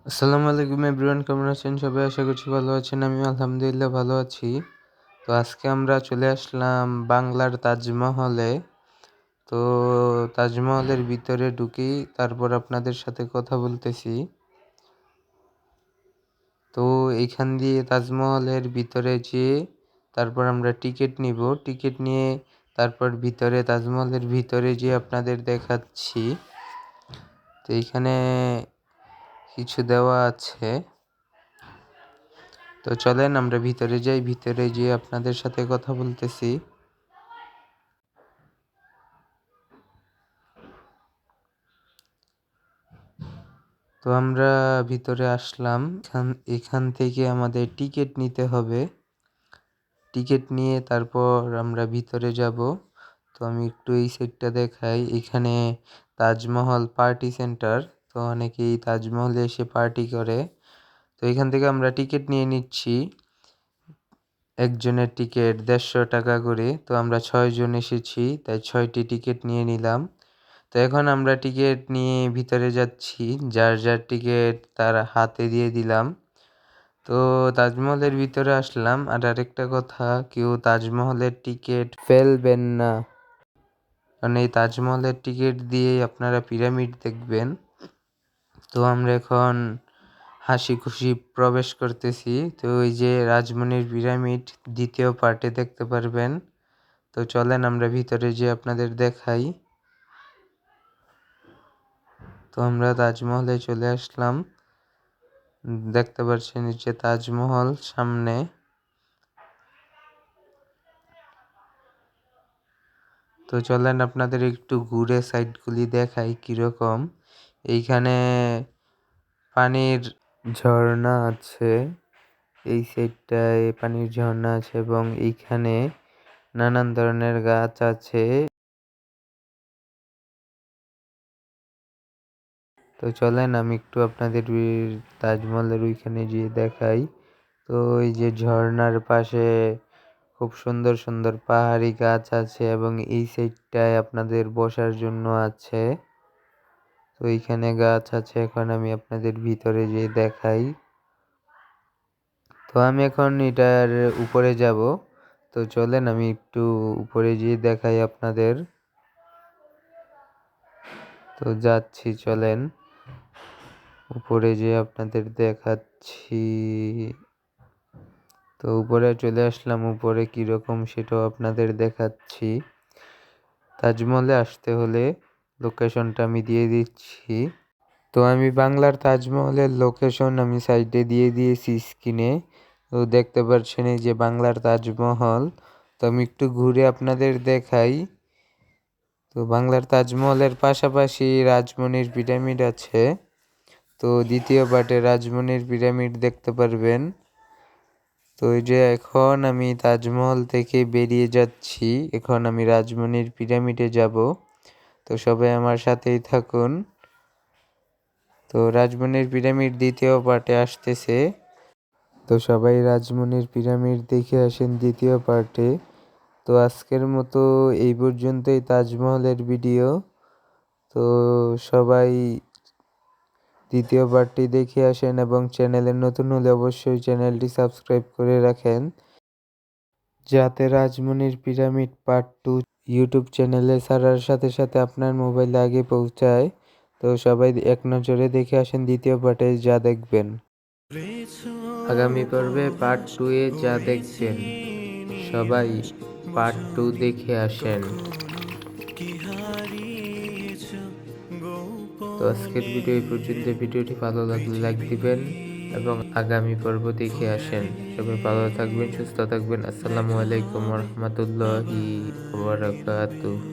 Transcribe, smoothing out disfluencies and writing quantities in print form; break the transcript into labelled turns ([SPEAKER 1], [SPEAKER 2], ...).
[SPEAKER 1] আসসালামু আলাইকুম এভরিওয়ান, কেমন আছেন সবাই? আশা করছি ভালো আছেন। আমিও আলহামদুলিল্লাহ ভালো আছি। তো আজকে আমরা চলে আসলাম বাংলার তাজমহলে। তো তাজমহলের ভিতরে ঢুকি, তারপর আপনাদের সাথে কথা বলতেছি। তো এইখান দিয়ে তাজমহলের ভিতরে যেয়ে তারপর আমরা টিকিট নিব। টিকিট নিয়ে তারপর তাজমহলের ভিতরে যেয়ে আপনাদের দেখাচ্ছি। তো এইখানে কিছু দেওয়া আছে। তো চলেন আমরা ভিতরে যাই, ভিতরে গিয়ে আপনাদের সাথে কথা বলতেছি। তো আমরা ভিতরে আসলাম। এখান থেকে আমাদের টিকিট নিতে হবে। টিকিট নিয়ে তারপর আমরা ভিতরে যাব। তো আমি একটু এই সাইডটা দেখাই। এখানে তাজমহল পার্টি সেন্টার। তো অনেকেই তাজমহলে এসে পার্টি করে। তো এখান থেকে আমরা টিকিট নিয়ে নিচ্ছি। একজনের টিকিট 150 টাকা করে। তো আমরা 6 জন এসেছি, তাই 6টি টিকিট নিয়ে নিলাম। তো এখন আমরা টিকিট নিয়ে ভিতরে যাচ্ছি। যার যার টিকিট তার হাতে দিয়ে দিলাম। তো তাজমহলের ভিতরে আসলাম। আর আরেকটা কথা, কেউ তাজমহলের টিকিট ফেলবেন না, কারণ এই তাজমহলের টিকিট দিয়েই আপনারা পিরামিড দেখবেন। তো আমরা এখন হাসি খুশি প্রবেশ করতেছি। তো ওই যে রাজমনির পিরামিড দ্বিতীয় পার্টে দেখতে পারবেন। তো চলেন আমরা ভিতরে যেয়ে আপনাদের দেখাই। তো আমরা তাজমহলে চলে আসলাম। দেখতে পাচ্ছেন এই যে তাজমহল সামনে। তো চলেন আপনাদের একটু ঘুরে সাইডগুলি দেখাই কিরকম। এইখানে পানির ঝর্ণা আছে, এই সাইডটায় পানির ঝর্ণা আছে এবং এইখানে নানান ধরনের গাছ আছে। তো চলেন আমি একটু আপনাদের তাজমহলের ওইখানে গিয়ে দেখাই। তো এই যে ঝর্ণার পাশে খুব সুন্দর সুন্দর পাহাড়ি গাছ আছে এবং এই সাইডটায় আপনাদের বসার জন্য আছে। তো এইখানে গাছ আছে। এখন আমি আপনাদের ভিতরে যেয়ে দেখাই। তো আমি এখন এটার উপরে যাব। তো চলেন আমি একটু উপরে যেয়ে দেখাই আপনাদের। তো যাচ্ছি, চলেন উপরে যেয়ে আপনাদের দেখাচ্ছি। তো উপরে চলে আসলাম, উপরে কিরকম সেটাও আপনাদের দেখাচ্ছি। তাজমহলে আসতে হলে লোকেশনটা আমি দিয়ে দিচ্ছি। তো আমি বাংলার তাজমহলের লোকেশন আমি সাইডে দিয়ে দিয়েছি স্ক্রিনে। তো দেখতে পাচ্ছেন এই যে বাংলার তাজমহল। তো আমি একটু ঘুরে আপনাদের দেখাই। তো বাংলার তাজমহলের পাশাপাশি রাজমনির পিরামিড আছে। তো দ্বিতীয় পার্টে রাজমনির পিরামিড দেখতে পারবেন। তো এই যে এখন আমি তাজমহল থেকে বেরিয়ে যাচ্ছি, এখন আমি রাজমনির পিরামিডে যাব। তো সবাই আমার সাথেই থাকুন। তো রাজমনির পিরামিড দ্বিতীয় পার্টে আসতেছে। তো সবাই রাজমনির পিরামিড দেখে আসেন দ্বিতীয় পার্টে। তো আজকের মতো এই পর্যন্তই তাজমহলের ভিডিও। তো সবাই দ্বিতীয় পার্টটি দেখে আসেন এবং চ্যানেলে নতুন হলে অবশ্যই চ্যানেলটি সাবস্ক্রাইব করে রাখেন, যাতে রাজমনির পিরামিড পার্ট 2 ইউটিউব চ্যানেলে ছাড়ার সাথে সাথে আপনার মোবাইলে আগে পৌঁছায়। তো সবাই এক নজরে দেখে আসেন দ্বিতীয় পার্টে যা দেখবেন। আগামী পর্বে পার্ট 2 এ যা দেখবেন, সবাই পার্ট 2 দেখে আসেন। তো আজকের ভিডিও এই পর্যন্ত। ভিডিওটি ভালো লাগলে লাইক দিবেন এবং আগামী পর্ব দেখে আসেন। সবাই ভালো থাকবেন, সুস্থ থাকবেন। আসসালামু আলাইকুম ওয়া রাহমাতুল্লাহি ওয়া বারাকাতুহু।